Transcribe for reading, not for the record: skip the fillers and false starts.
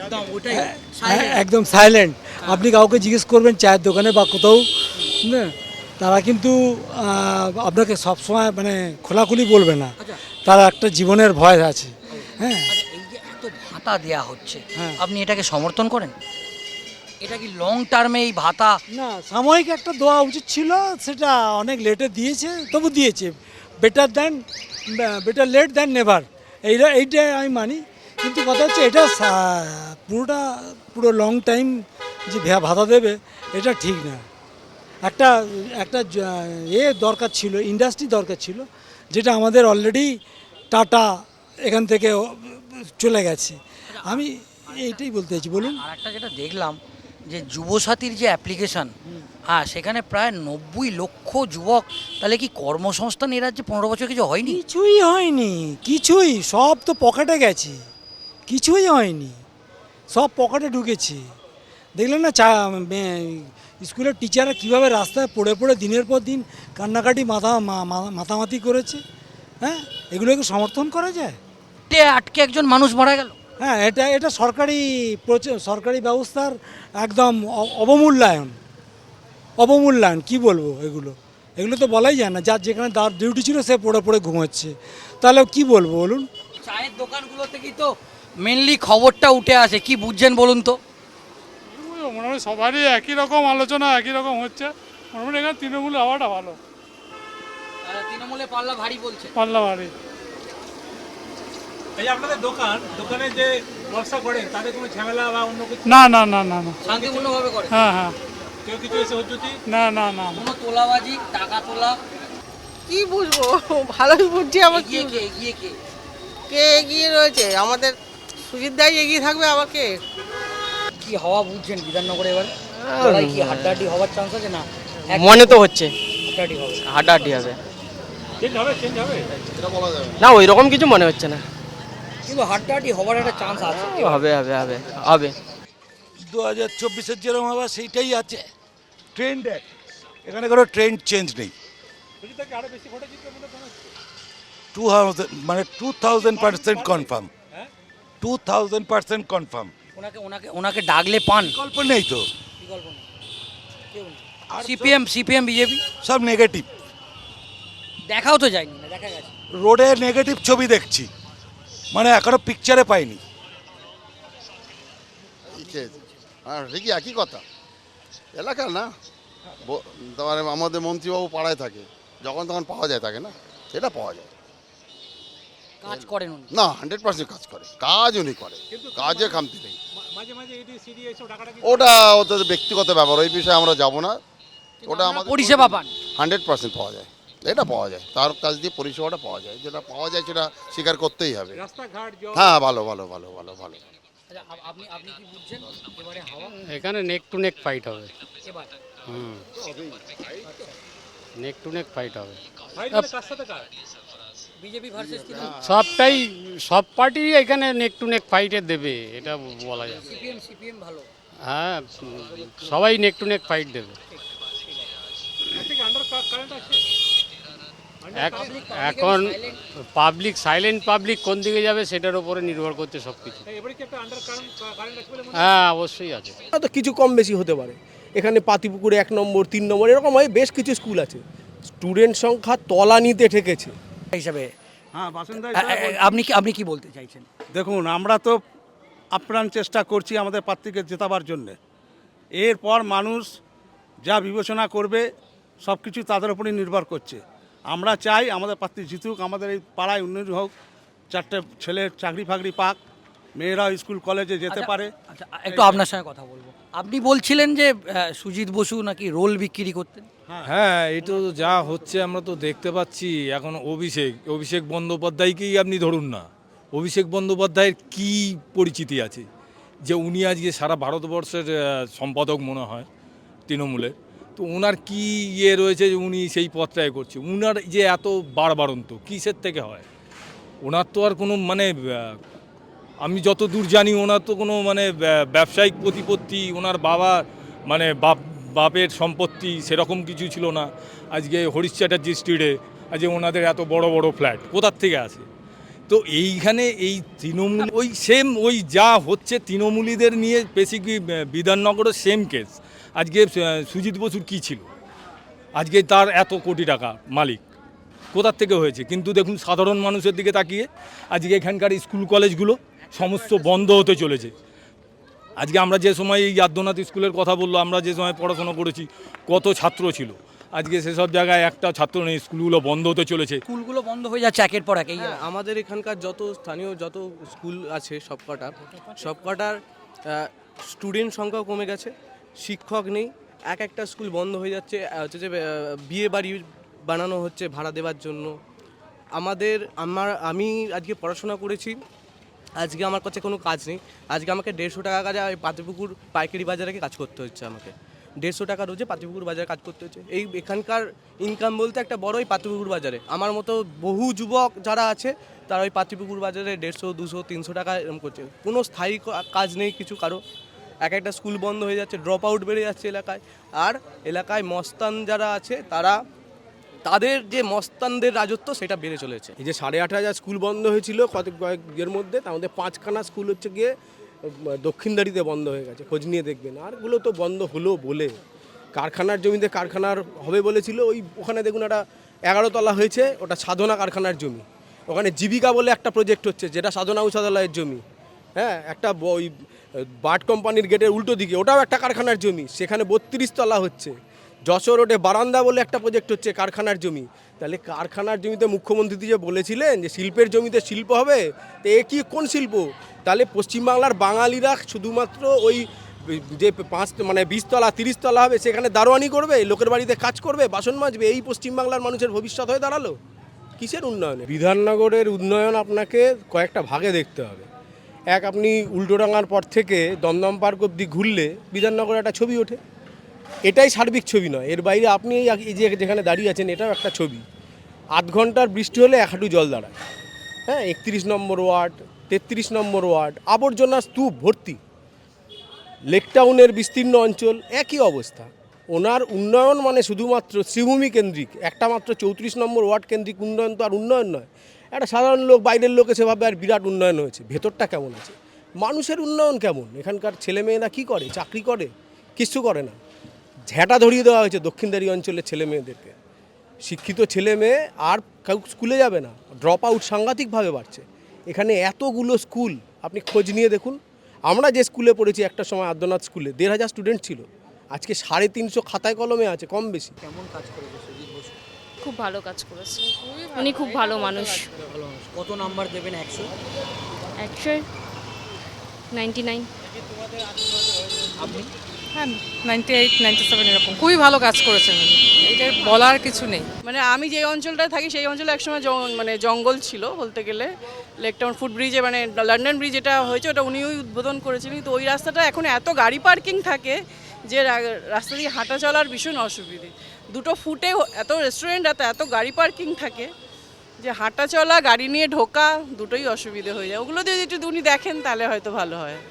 একদম ওটাই একদম সাইলেন্ট। আপনি কাউকে জিজ্ঞেস করবেন চায়ের দোকানে বা কোথাও, না, তারা কিন্তু আপনাকে সবসময় মানে খোলাখুলি বলবে না। আচ্ছা তার একটা জীবনের ভয় আছে। হ্যাঁ, আচ্ছা, এই যে এত ভাতা দেয়া হচ্ছে, হ্যাঁ। আপনি এটাকে সমর্থন করেন? এটা কি লং টার্মে এই ভাতা? না, সাময়িক একটা দেওয়া উচিত ছিল, সেটা অনেক লেটে দিয়েছে, তবু দিয়েছে। Better than, better late than never, এইটা আমি মানি। কিন্তু কথা হচ্ছে এটা পুরোটা, পুরো লং টাইম যে ভাতা দেবে, এটা ঠিক না। একটা একটা দরকার ছিল, ইন্ডাস্ট্রি দরকার ছিল, যেটা আমাদের অলরেডি টাটা এখান থেকে চলে গেছে। আমি এইটাই বলতে চাইছি, বলুন। আর একটা যেটা দেখলাম যে যুবসাথীর যে অ্যাপ্লিকেশন, হ্যাঁ সেখানে প্রায় 90 লক্ষ যুবক, তাহলে কি কর্মসংস্থান এ রাজ্যে 15 বছর কিছু হয়নি? কিছুই হয়নি, কিছুই, সব তো পকেটে গেছে, কিছুই হয়নি, সব পকেটে ঢুকেছে। দেখলেন না স্কুলের টিচাররা কীভাবে রাস্তায় পড়ে পড়ে দিনের পর দিন কান্নাকাটি মাতামাতি করেছে। হ্যাঁ, এগুলোকে সমর্থন করা যায়? আটকে একজন মানুষ মারা গেল। হ্যাঁ, এটা এটা সরকারি ব্যবস্থার একদম অবমূল্যায়ন, অবমূল্যায়ন কি বলবো, এগুলো এগুলো তো বলাই যায় না। যার যেখানে তার ডিউটি ছিল সে পড়ে পড়ে ঘুমোচ্ছে, তাহলে কি বলবো বলুন। চায়ের দোকানগুলো থেকেই তো মেনলি খবরটা উঠে আসে, কি বুঝছেন বলুন তো? মোটামুটি সবারই একই রকম আলোচনা, একই রকম হচ্ছে। মোটামুটি এখানে তৃণমূলের হওয়াটা ভালো, তৃণমূলে পাল্লা ভারী বলছে। পাল্লা বাড়ি। এই যে আপনাদের দোকানে যে ব্যবসা করেন তাদের কোনো ঝামেলা বা অন্য কিছু? না না না না না, শান্তিপূর্ণভাবে করে? হ্যাঁ হ্যাঁ, কেউ কিছু এসে হচ্ছে? না না না না। কোনো তোলাবাজি, টাকা তোলা? কি বুঝবো, ভালোই বুঝছি। আবার কি এগিয়ে কে, এগিয়ে কে? কে এগিয়ে রয়েছে? আমাদের সুজিত দাই এগিয়ে থাকবে, আবার কে? কি হওয়া বুঝছেন বিধাননগরে এবার? লড়াই কি হাড্ডাহাড্ডি হওয়ার চান্স আছে? না মনে তো হচ্ছে হাড্ডাহাড্ডি হবে? হাড্ডাহাড্ডি হবে। চেঞ্জ হবে? না, ওই রকম কিছু মনে হচ্ছে না। কিন্তু হাড্ডাহাড্ডি হওয়ার একটা চান্স আছে। হবে হবে হবে হবে। 2024-এর যেরকম হবে সেইটাই আছে, ট্রেন্ড এক, এখানে কোনো ট্রেন্ড চেঞ্জ নেই। আরো বেশি ভোটে জিতবে বলে মনে হচ্ছে? 2000% কনফার্ম, 2000% কনফার্ম। ওনাকে ডাকলে পান? বিকল্প নেই তো, বিকল্প নেই, কেউ নেই। আর সিপিএম বিজেপি সব নেগেটিভ। দেখাও তো যায়নি, না দেখা গেছে। রোডে নেগেটিভ ছবি দেখছি, মানে এখনো পিকচারে পাইনি। হ্যাঁ ঠিকই, একই কথা। এলাকা না, তোমার আমাদের মন্ত্রীবাবু পাড়ায় থাকে, যখন তখন পাওয়া যায় তাকে, না সেটা পাওয়া যায় কাজ করেন উনি? না। 100% কাজ করে, কাজ উনি করে, কাজে খামতি নেই। মাঝে মাঝে ইডি সিডি এসব ডাকাডাকি? ওটা ওদের ব্যক্তিগত ব্যাপার, ওই বিষয়ে আমরা যাব না। ওটা আমাদের পরিষেবা পান? 100% পাওয়া যায়, এটা পাওয়া যায়, তার কাছ দিয়ে পরিষেবাটা পাওয়া যায়, যেটা পাওয়া যায় সেটা স্বীকার করতেই হবে। রাস্তাঘাট জল? হ্যাঁ, ভালো ভালো ভালো ভালো ভালো। আচ্ছা, আপনি কি বুঝছেন এবারে হাওয়া? এখানে নেক টু নেক ফাইট হবে। এবার নেক টু নেক ফাইট হবে। ভাই তাহলে কার সাথে কার? BJP versus Trinamool? সবটাই, সব পার্টি এখানে নেক টু নেক ফাইটে দেবে, এটা বলা যায়। সিপিএম ভালো? হ্যাঁ, সবাই নেক টু নেক ফাইট দেবে। ঠিক আন্ডার কারেন্ট আছে? এখন পাবলিক, সাইলেন্ট পাবলিক কোন দিকে যাবে সেটার উপরে নির্ভর করছে সব কিছু। এবারে কি একটা আন্ডার কারেন্ট আছে বলে মনে হয়? হ্যাঁ, অবশ্যই আছে। তো কিছু কম বেশি হতে পারে। এখানে পাতিপুকুরে 1 নম্বর 3 নম্বর এরকম হয়, বেশ কিছু স্কুল আছে। স্টুডেন্ট সংখ্যা তলানিতে ঠেকেছে হিসাবে হ্যাঁ, বাসিন্দা আপনি কি বলতে চাইছেন? দেখুন, আমরা তো আপ্রাণ চেষ্টা করছি আমাদের প্রার্থীকে জেতাবার জন্যে। এরপর মানুষ যা বিবেচনা করবে সব কিছু তাদের উপরই নির্ভর করছে। আমরা চাই আমাদের প্রার্থী জিতুক, আমাদের এই পাড়ায় উন্নতি হোক, 4টে ছেলের চাকরি ফাকরি পাক, মেয়েরাও স্কুল কলেজে যেতে পারে। আচ্ছা, একটু আপনার সঙ্গে কথা বলবো। আপনি বলছিলেন যে সুজিত বসু নাকি রোল বিক্রি করতেন? হ্যাঁ, এই তো যা হচ্ছে আমরা তো দেখতে পাচ্ছি। এখন অভিষেক বন্দ্যোপাধ্যায়কেই আপনি ধরুন না, অভিষেক বন্দ্যোপাধ্যায়ের কি পরিচিতি আছে যে উনি আজকে সারা ভারতবর্ষের সম্পাদক মনে হয় তৃণমূলের। তো ওনার কি রয়েছে যে উনি সেই পথটাই করছে? ওনার যে এত বাড়বাড়ন্ত কিসের থেকে হয়? ওনার তো আর কোনো মানে আমি যত দূর জানি ওনার তো কোনো মানে ব্যবসায়িক প্রতিপত্তি, ওনার বাবা মানে বাপের সম্পত্তি সেরকম কিছু ছিল না। আজকে হরিশ চ্যাটার্জি স্ট্রিটে আজকে ওনাদের এত বড় বড় ফ্ল্যাট কোথার থেকে আসে? তো এইখানে এই তৃণমূল ওই সেম ওই যা হচ্ছে তৃণমূলীদের নিয়ে বেসিকলি বিধাননগরের সেম কেস। আজকে সুজিত বসুর কী ছিল, আজকে তার এত কোটি টাকা মালিক কোথার থেকে হয়েছে? কিন্তু দেখুন সাধারণ মানুষের দিকে তাকিয়ে আজকে এখানকার স্কুল কলেজগুলো সমস্ত বন্ধ হতে চলেছে। আজকে আমরা যে সময় এই আদ্যনাথ স্কুলের কথা বললো, আমরা যে সময় পড়াশোনা করেছি কত ছাত্র ছিল, আজকে সেসব জায়গায় একটা ছাত্র নেই, স্কুলগুলো বন্ধ হতে চলেছে। স্কুলগুলো বন্ধ হয়ে যাচ্ছে একের পর এক। এই আমাদের এখানকার যত স্থানীয় যত স্কুল আছে সবকটার স্টুডেন্ট সংখ্যাও কমে গেছে, শিক্ষক নেই, একটা স্কুল বন্ধ হয়ে যাচ্ছে। হচ্ছে যে বিয়ে বাড়ি বানানো হচ্ছে ভাড়া দেওয়ার জন্য। আমি আজকে পড়াশোনা করেছি, আজকে আমার কাছে কোনো কাজ নেই। আজকে আমাকে 150 টাকা কাজে পাতিপুকুর পাইকারি বাজারে কাজ করতে হচ্ছে, আমাকে 150 টাকা রোজে পাতিপুকুর বাজারে কাজ করতে হচ্ছে। এখানকার ইনকাম বলতে একটা বড়ই পাতিপুকুর বাজারে। আমার মতো বহু যুবক যারা আছে তারা ওই পাতিপুকুর বাজারে 150, 200, 300 টাকা এরকম করছে। কোনো স্থায়ী কাজ নেই কিছু কারো। একটা স্কুল বন্ধ হয়ে যাচ্ছে, ড্রপ আউট বেড়ে যাচ্ছে এলাকায়। আর এলাকায় মস্তান যারা আছে তাদের যে মস্তানদের রাজত্ব সেটা বেড়ে চলেছে। এই যে 8,500 স্কুল বন্ধ হয়েছিল কয়েকের মধ্যে, তার মধ্যে 5খানা স্কুল হচ্ছে গিয়ে দক্ষিণদারিতে বন্ধ হয়ে গেছে, খোঁজ নিয়ে দেখবেন। আরগুলো তো বন্ধ হলো বলে কারখানার জমিতে কারখানার হবে বলেছিল, ওখানে দেখুন একটা 11 তলা হয়েছে, ওটা সাধনা কারখানার জমি। ওখানে জীবিকা বলে একটা প্রজেক্ট হচ্ছে, যেটা সাধনা উচ্চালয়ের জমি। হ্যাঁ, একটা ওই বার্ড কোম্পানির গেটের উল্টো দিকে ওটাও একটা কারখানার জমি, সেখানে 32 তলা হচ্ছে। যশোর রোডে বারান্দা বলে একটা প্রজেক্ট হচ্ছে, কারখানার জমি। তাহলে কারখানার জমিতে মুখ্যমন্ত্রী যে বলেছিলেন যে শিল্পের জমিতে শিল্প হবে, তো এ কি কোন শিল্প? তাহলে পশ্চিমবাংলার বাঙালিরা শুধুমাত্র ওই যে 20 তলা 30 তলা হবে সেখানে দারোয়ানি করবে, লোকের বাড়িতে কাজ করবে, বাসন মাজবে, এই পশ্চিমবাংলার মানুষের ভবিষ্যৎ হয়ে দাঁড়ালো? কিসের উন্নয়নে? বিধাননগরের উন্নয়ন আপনাকে কয়েকটা ভাগে দেখতে হবে। আপনি উল্টোডাঙ্গার পর থেকে দমদম পার্ক অবধি ঘুরলে বিধাননগরের একটা ছবি ওঠে। এটাই সার্বিক ছবি নয়, এর বাইরে আপনি এই যে যেখানে দাঁড়িয়ে আছেন এটাও একটা ছবি। 8 ঘন্টার বৃষ্টি হলে 1 হাঁটু জল দাঁড়ায়। হ্যাঁ, 31 নম্বর ওয়ার্ড, 33 নম্বর ওয়ার্ড আবর্জনা স্তূপ ভর্তি। লেকটাউনের বিস্তীর্ণ অঞ্চল একই অবস্থা। ওনার উন্নয়ন মানে শুধুমাত্র শ্রীভূমি কেন্দ্রিক, একটা মাত্র 34 নম্বর ওয়ার্ড কেন্দ্রিক উন্নয়ন তো আর উন্নয়ন নয়। একটা সাধারণ লোক, বাইরের লোক এসে ভাবে আর বিরাট উন্নয়ন হয়েছে। ভেতরটা কেমন আছে, মানুষের উন্নয়ন কেমন, এখানকার ছেলেমেয়েরা কী করে, চাকরি করে, কিচ্ছু করে না। ঝ্যাঁটা ধরিয়ে দেওয়া হয়েছে দক্ষিণদারি অঞ্চলের ছেলে মেয়েদেরকে। শিক্ষিত ছেলে মেয়ে আর কেউ স্কুলে যাবে না, ড্রপ আউট সাংঘাতিকভাবে বাড়ছে। এখানে এতগুলো স্কুল আপনি খোঁজ নিয়ে দেখুন। আমরা যে স্কুলে পড়েছি একটা সময় আদ্যনাথ স্কুলে 1,500 স্টুডেন্ট ছিল, আজকে 350 খাতায় কলমে আছে, কম বেশি। কেমন কাজ করেছে সুজিত বসু? খুব ভালো কাজ করেছে, উনি খুব ভালো মানুষ। কত নাম্বার দেবেন? 100? 99। আপনি? হ্যাঁ, 98, 97 এরকম। খুবই ভালো কাজ করেছেন, এটা বলার কিছু নেই। মানে আমি যে অঞ্চলটায় থাকি সেই অঞ্চলে একসময় মানে জঙ্গল ছিল বলতে গেলে। লেকটাউন ফুট ব্রিজে মানে লন্ডন ব্রিজ যেটা হয়েছে ওটা উনিই উদ্বোধন করেছিলেন। তো ওই রাস্তাটা এখন এত গাড়ি পার্কিং থাকে যে রাস্তা দিয়ে হাঁটা চলার ভীষণ অসুবিধে। 2 ফুটে এত রেস্টুরেন্ট, এত গাড়ি পার্কিং থাকে যে হাঁটা চলা, গাড়ি নিয়ে ঢোকা দুটোই অসুবিধে হয়ে যায়। ওগুলো যদি একটু উনি দেখেন তাহলে হয়তো ভালো হয়।